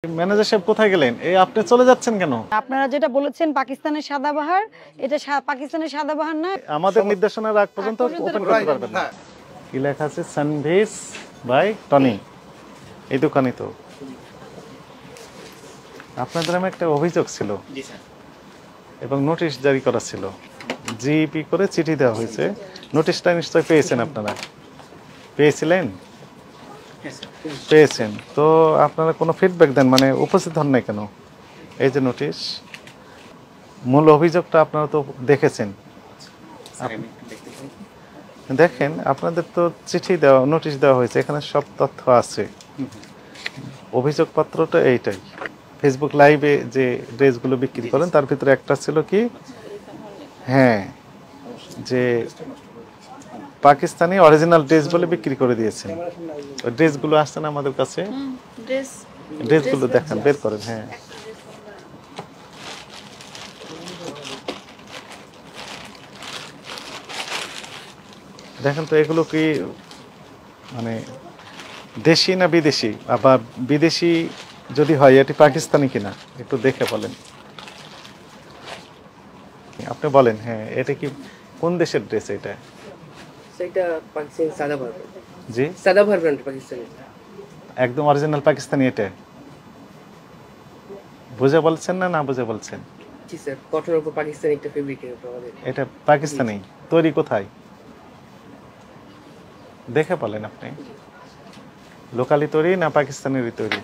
Manager সাহেব কোথায় গেলেন? এই আপনি চলে যাচ্ছেন কেন? আপনারা যেটা বলেছেন পাকিস্তানের সাদাবাহার, এটা পাকিস্তানের সাদাবাহার না। আমাদের নির্দেশনার আগ পর্যন্ত ওপেন করতে পারবেন না। কি লেখা আছে? সানভিস বাই টনি। এই দোকানই তো। আপনাদের নামে একটা অভিযোগ ছিল এবং নোটিশ জারি করা ছিল। জিপি করে চিঠি দেওয়া হয়েছে। নোটিশটা নিশ্চয়ই পেয়েছেন আপনারা। পেয়েছিলেন? পেয়েছেন। তো আপনারা কোনো ফিডব্যাক দেন, মানে উপস্থিত হন নাই কেন? এই যে নোটিশ, মূল অভিযোগটা আপনারা তো দেখেছেন। দেখেন, আপনাদের তো চিঠি দেওয়া, নোটিশ দেওয়া হয়েছে, এখানে সব তথ্য আছে। অভিযোগপত্রটা এইটাই। ফেসবুক লাইভে যে ড্রেসগুলো বিক্রি করেন তার ভিতরে একটা ছিল কি, হ্যাঁ, যে পাকিস্তানি অরিজিনাল ড্রেস বলে বিক্রি করে দিয়েছেন। ওই ড্রেসগুলো আসছে না আমাদের কাছে? ড্রেসগুলো দেখান, বের করেন। হ্যাঁ, দেখেন তো এগুলো কি মানে দেশি না বিদেশি, আবার বিদেশি যদি হয় এটি পাকিস্তানি কিনা একটু দেখে বলেন। আপনি বলেন। হ্যাঁ, এটা কি কোন দেশের ড্রেস? এটা সেটা পাকিস্তানি সাদাবাহার। জি, সাদাবাহার ব্র্যান্ড পাকিস্তানি, একদম অরিজিনাল পাকিস্তানি। এটা বুঝে বলছেন না না বুঝে বলছেন? জি স্যার, কটনের উপর পাকিস্তানি একটা ফেব্রিকের উপর আমাদের। এটা পাকিস্তানি। তৈরি কোথায় দেখে বলেন আপনি। লোকালি তৈরি না পাকিস্তানেরই তৈরি?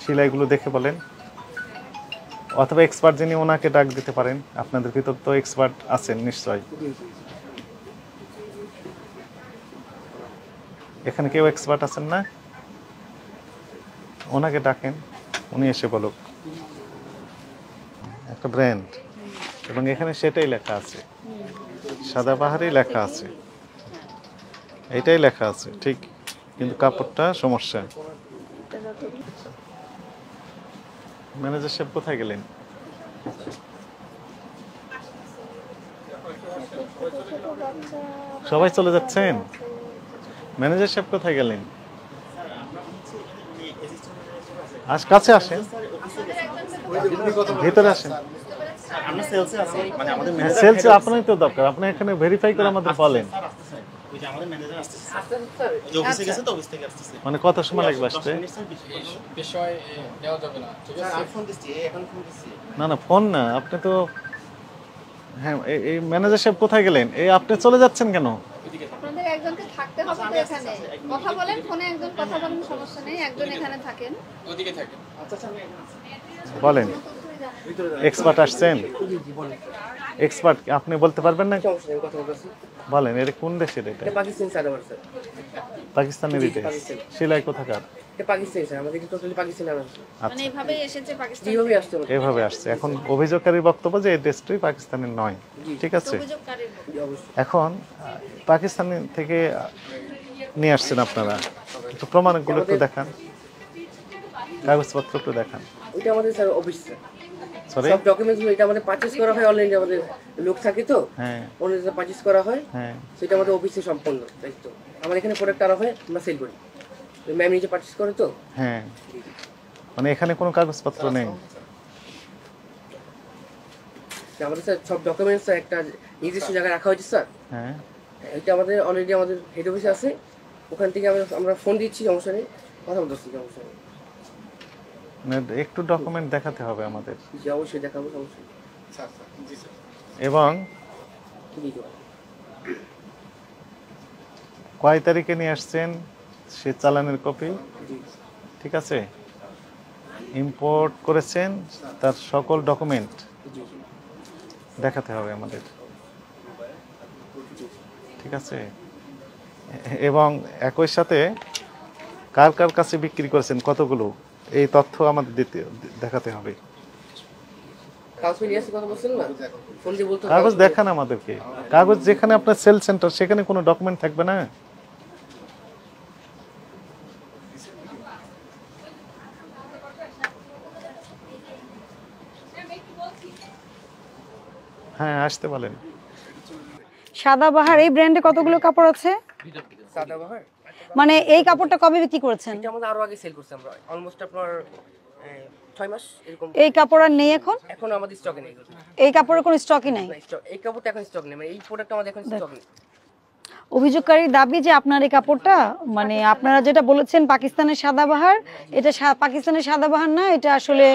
সেলাইগুলো দেখে বলেন। অথবা এক্সপার্ট যিনি, ওনাকে ডাক দিতে পারেন। আপনাদের ভিতর তো এক্সপার্ট আছেন নিশ্চয়। এখানে কেউ এক্সপার্ট আছেন না? ওনাকে ডাকেন, উনি এসে বলুক। একটা ব্র্যান্ড, এবং এখানে সেটাই লেখা আছে, সাদাবাহারই লেখা আছে, এটাই লেখা আছে ঠিক, কিন্তু কাপড়টা সমস্যা। ম্যানেজার সাহেব কোথায় গেলেন? সবাই চলে যাচ্ছেন? ম্যানেজার সাহেব কোথায় গেলেন? কাছে আসেন, ভিতরে আসেন। সেলসে আপনারই তো দরকার, আপনি এখানে ভেরিফাই করে আমাদের বলেন। মানে কত সময় লাগবে আসতে? না না, ফোন না, আপনি তো, হ্যাঁ, এই ম্যানেজার সাহেব কোথায় গেলেন? এই আপনি চলে যাচ্ছেন কেন? আপনাদের একজনকে থাকতে হবে তো এখানে। কথা বলেন, ফোনে একজন কথা বলেন, সমস্যা নেই, একজন এখানে থাকেন। ওদিকে থাকেন। বলেন। এক্সপার্ট আসছেন? এক্সপার্ট আপনি বলতে পারবেন না? সমস্যা নেই, কথা বলতেছি। বলেন, এটা কোন দেশের? এটা এটা পাকিস্তানি সাদাবাহার স্যার। পাকিস্তানের ড্রেস। সেলাই কোথাকার? এটা পাকিস্তানি স্যার, আমাদের কিন্তু টোটালি পাকিস্তানি আনা আছে। মানে এইভাবেই এসেছে পাকিস্তান এইভাবে আসতে হবে। এভাবে আসছে। এখন অভিযোগকারীর বক্তব্য যে এই ড্রেসটি পাকিস্তানের নয়, ঠিক আছে? অভিযোগকারীর। এখন পাকিস্তান থেকে নিয়ে আসছেন আপনারা, একটু প্রমাণগুলো একটু দেখান, কাগজপত্র একটু দেখান। এটা আমাদের স্যার অফিস স্যার। সরি, সব ডকুমেন্টসগুলো এটা আমাদের পারচেজ করা হয় অনলাইনে, আমাদের লোক থাকে তো, হ্যাঁ অনলাইনে পারচেজ করা হয়, হ্যাঁ, সেটা আমাদের অফিসে সম্পন্ন দায়িত্ব। আমার এখানে প্রোডাক্ট আনা হয়, আমরা সেল করি। ম্যাম নিজে পারচেজ করে তো। হ্যাঁ, মানে এখানে কোনো কাগজপত্র নেই? আমাদের স্যার সব ডকুমেন্টস একটা নির্দিষ্ট জায়গায় রাখা হয়েছে স্যার। হ্যাঁ, এটা আমাদের অলরেডি আমাদের হেড অফিসে আছে, ওখান থেকে আমরা ফোন দিচ্ছি, সমস্যা নেই, কথা বলতেছি, সমস্যা নেই। মানে একটু ডকুমেন্ট দেখাতে হবে আমাদের, জি অবশ্যই দেখাবো, সমস্যা নেই। এবং জি জি। কয় তারিখে নিয়ে আসছেন সে চালানের কপি, ঠিক আছে? ইম্পোর্ট করেছেন তার সকল ডকুমেন্ট দেখাতে হবে আমাদের, ঠিক আছে? এবং একই সাথে কার কার কাছে বিক্রি করেছেন, কতগুলো, এই তথ্য আমাদের দেখাতে হবে। কাগজ নিয়ে আসতে কথা বলছেন না, ফোন দিয়ে বলতে হবে। কাগজ দেখান আমাদেরকে। কাগজ যেখানে আপনার সেল সেন্টার, সেখানে কোনো ডকুমেন্ট থাকবে না? হ্যাঁ, আসতে বলেন। সাদাবাহার এই ব্র্যান্ডে কতগুলো কাপড় আছে? সাদাবাহার মানে এই কাপড়টা কবে বিক্রি করেছেন? এটা আমাদের আরো আগে সেল করছি আমরা, অলমোস্ট আপনার 6 মাস এরকম। এই কাপড় আর নেই এখন? এখন আমাদের স্টকে নেই, এই কাপড়ের কোনো স্টকই নাই? এই কাপড়টা এখন স্টক নেই, মানে এই প্রোডাক্ট আমাদের এখন স্টক নেই। অভিযোগকারীর দাবি যে আপনার এই কাপড়টা, মানে আপনারা যেটা বলেছেন পাকিস্তানের সাদাবাহার, এটা পাকিস্তানের সাদাবাহার না, এটা আসলে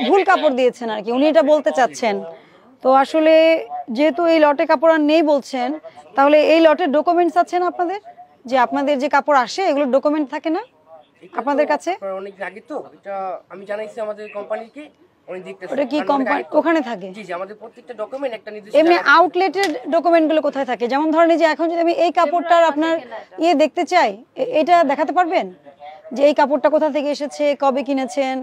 ভুল কাপড় দিয়েছেন আর কি, উনি এটা বলতে চাচ্ছেন। তো আসলে যেহেতু এই লটে কাপড় আর নেই বলছেন, তাহলে এই লটের ডকুমেন্টস আছে না আপনাদের, যে আপনাদের যে কাপড় আসে এগুলোর ডকুমেন্ট থাকে না আপনাদের কাছে? অনেক আগে তো এটা আমি জানাইছি আমাদের কোম্পানিকে, উনি দেখতেছেন। ওটা কি কোম্পানি ওখানে থাকে? জি জি, আমাদের প্রত্যেকটা ডকুমেন্ট একটা নির্দিষ্ট এমনি আউটলেটের ডকুমেন্টগুলো কোথায় থাকে? যেমন ধরেন এই যে এখন যদি আমি এই কাপড়টার আপনার দেখতে চাই, এটা দেখাতে পারবেন যে এই কাপড়টা কোথা থেকে এসেছে, কবে কিনেছেন,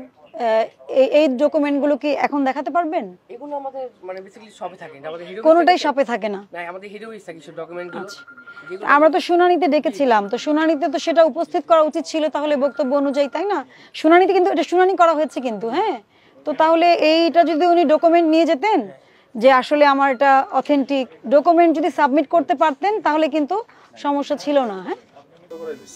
এই ডকুমেন্টগুলো কি এখন দেখাতে পারবেন? এগুলো আমাদের মানে বেসিক্যালি শপে থাকে না, আমাদের হিরো কোনোটাই শপে থাকে না? না, আমাদের হিরোইস থাকে সব ডকুমেন্টগুলো। আমরা তো শুনানিতে ডেকেছিলাম, তো শুনানিতে তো সেটা উপস্থিত করা উচিত ছিল তাহলে বক্তব্য অনুযায়ী, তাই না? শুনানিতে কিন্তু এটা শুনানি করা হয়েছে কিন্তু, হ্যাঁ। তো তাহলে এইটা যদি উনি ডকুমেন্ট নিয়ে যেতেন যে আসলে আমার এটা অথেন্টিক, ডকুমেন্ট যদি সাবমিট করতে পারতেন তাহলে কিন্তু সমস্যা ছিল না। হ্যাঁ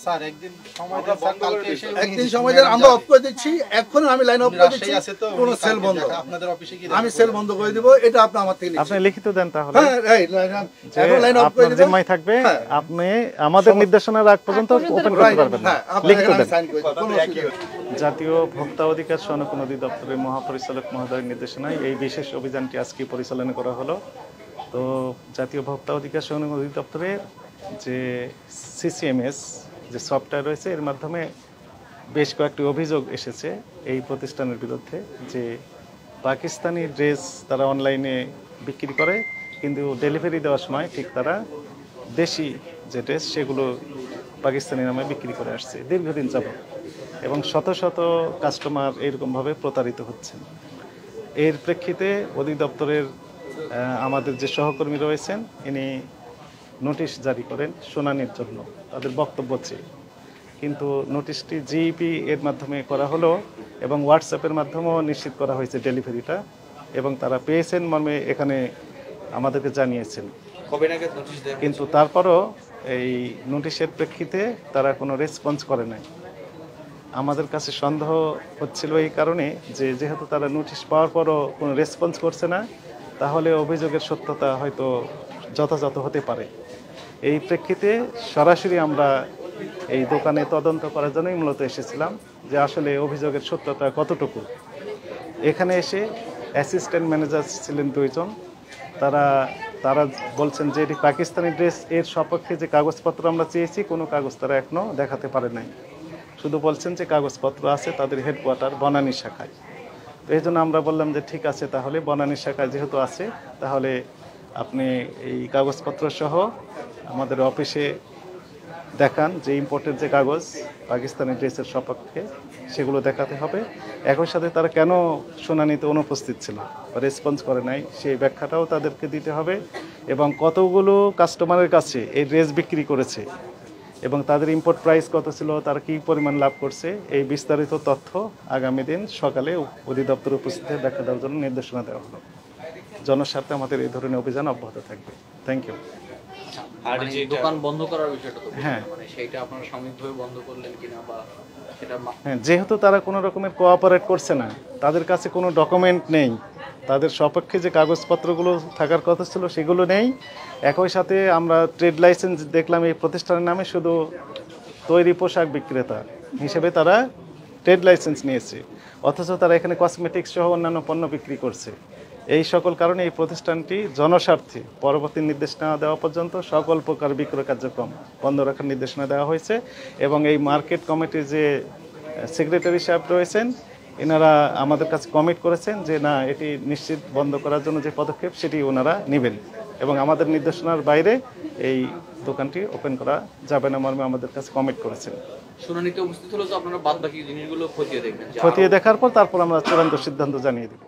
স্যার একদিন সময় দেন, স্যার কালকে এসে একদিন সময় দেন, আমরা অফ করে দিচ্ছি, এখন আমি লাইন অফ করে দিচ্ছি, কোন সেল বন্ধ, আপনাদের অফিসে কি আমি সেল বন্ধ করে দিব, এটা আপনি আমার থেকে আপনি লিখিত দেন তাহলে, হ্যাঁ এখন লাইন অফ করে আপনার দিব, জিম্মায় থাকবে, আপনি আমাদের নির্দেশনার আগ পর্যন্ত ওপেন করতে পারবেন না, লিখিত দেন। সাইন করে কোনো অসুবিধা নেই। জাতীয় ভোক্তা অধিকার সনদ অধিদপ্তরের মহাপরিচালক মহোদয়ের নির্দেশনায় এই বিশেষ অভিযানটি আজকে পরিচালনা করা হলো। তো জাতীয় ভোক্তা অধিকার সনদ অধিদপ্তরের যে সিসিএমএস যে সফটওয়্যার রয়েছে, এর মাধ্যমে বেশ কয়েকটি অভিযোগ এসেছে এই প্রতিষ্ঠানের বিরুদ্ধে যে পাকিস্তানি ড্রেস তারা অনলাইনে বিক্রি করে, কিন্তু ডেলিভারি দেওয়ার সময় ঠিক তারা দেশি যে ড্রেস সেগুলো পাকিস্তানি নামে বিক্রি করে আসছে দীর্ঘদিন যাবত, এবং শত শত কাস্টমার এরকমভাবে প্রতারিত হচ্ছেন। এর প্রেক্ষিতে অধিদপ্তরের আমাদের যে সহকর্মী রয়েছেন, ইনি নোটিশ জারি করেন শুনানির জন্য তাদের বক্তব্য চেয়ে, কিন্তু নোটিশটি জিইপি এর মাধ্যমে করা হলো এবং হোয়াটসঅ্যাপের মাধ্যমেও নিশ্চিত করা হয়েছে ডেলিভারিটা, এবং তারা পেয়েছেন মর্মে এখানে আমাদেরকে জানিয়েছেন। কিন্তু তারপরও এই নোটিশের প্রেক্ষিতে তারা কোনো রেসপন্স করে নাই। আমাদের কাছে সন্দেহ হচ্ছিল এই কারণে যে যেহেতু তারা নোটিশ পাওয়ার পরও কোনো রেসপন্স করছে না, তাহলে অভিযোগের সত্যতা হয়তো যথাযথ হতে পারে। এই প্রেক্ষিতে সরাসরি আমরা এই দোকানে তদন্ত করার জন্যই মূলত এসেছিলাম যে আসলে অভিযোগের সত্যতা কতটুকু। এখানে এসে অ্যাসিস্ট্যান্ট ম্যানেজার ছিলেন 2 জন, তারা বলছেন যে এটি পাকিস্তানি ড্রেস, এর সপক্ষে যে কাগজপত্র আমরা চেয়েছি কোনো কাগজ তারা এখনও দেখাতে পারে নাই, শুধু বলছেন যে কাগজপত্র আছে তাদের হেডকোয়ার্টার বনানী শাখায়। তো এই জন্য আমরা বললাম যে ঠিক আছে, তাহলে বনানী শাখায় যেহেতু আছে তাহলে আপনি এই কাগজপত্র সহ আমাদের অফিসে দেখান যে ইম্পোর্টের যে কাগজ পাকিস্তানি ড্রেসের সপক্ষে সেগুলো দেখাতে হবে। একই সাথে তারা কেন শুনানিতে অনুপস্থিত ছিল বা রেসপন্স করে নাই সেই ব্যাখ্যাটাও তাদেরকে দিতে হবে, এবং কতগুলো কাস্টমারের কাছে এই ড্রেস বিক্রি করেছে এবং তাদের ইম্পোর্ট প্রাইস কত ছিল, তারা কী পরিমাণ লাভ করছে, এই বিস্তারিত তথ্য আগামী দিন সকালে অধিদপ্তর উপস্থিত দেখা দেওয়ার জন্য নির্দেশনা দেওয়া হলো। জনস্বার্থে আমাদের এই ধরনের অভিযান অব্যাহত থাকবে। Thank you. আর যে দোকান বন্ধ করার বিষয়টা তো হ্যাঁ, মানে সেইটা আপনারা সাময়িকভাবে বন্ধ করলেন কিনা বা সেটা হ্যাঁ, যেহেতু তারা কোনো রকমের কোঅপারেট করছে না, তাদের কাছে কোনো ডকুমেন্ট নেই, তাদের সপক্ষে যে কাগজপত্রগুলো থাকার কথা ছিল সেগুলো নেই। একই সাথে আমরা ট্রেড লাইসেন্স দেখলাম এই প্রতিষ্ঠানের নামে শুধু তৈরি পোশাক বিক্রেতা হিসেবে তারা ট্রেড লাইসেন্স নিয়েছে, অথচ তারা এখানে কসমেটিক্স সহ অন্যান্য পণ্য বিক্রি করছে। এই সকল কারণে এই প্রতিষ্ঠানটি জনস্বার্থে পরবর্তী নির্দেশনা দেওয়া পর্যন্ত সকল প্রকার বিক্রয় কার্যক্রম বন্ধ রাখার নির্দেশনা দেওয়া হয়েছে, এবং এই মার্কেট কমিটির যে সেক্রেটারি সাহেব রয়েছেন এনারা আমাদের কাছে কমিট করেছেন যে না, এটি নিশ্চিত বন্ধ করার জন্য যে পদক্ষেপ সেটি ওনারা নেবেন, এবং আমাদের নির্দেশনার বাইরে এই দোকানটি ওপেন করা যাবে না মর্মে আমাদের কাছে কমিট করেছেন। শুনানিতে উপস্থিত হলো তো আপনারা বাদ বাকি জিনিসগুলো খতিয়ে দেখবেন, খতিয়ে দেখার পর তারপর আমরা চূড়ান্ত সিদ্ধান্ত জানিয়ে দেব।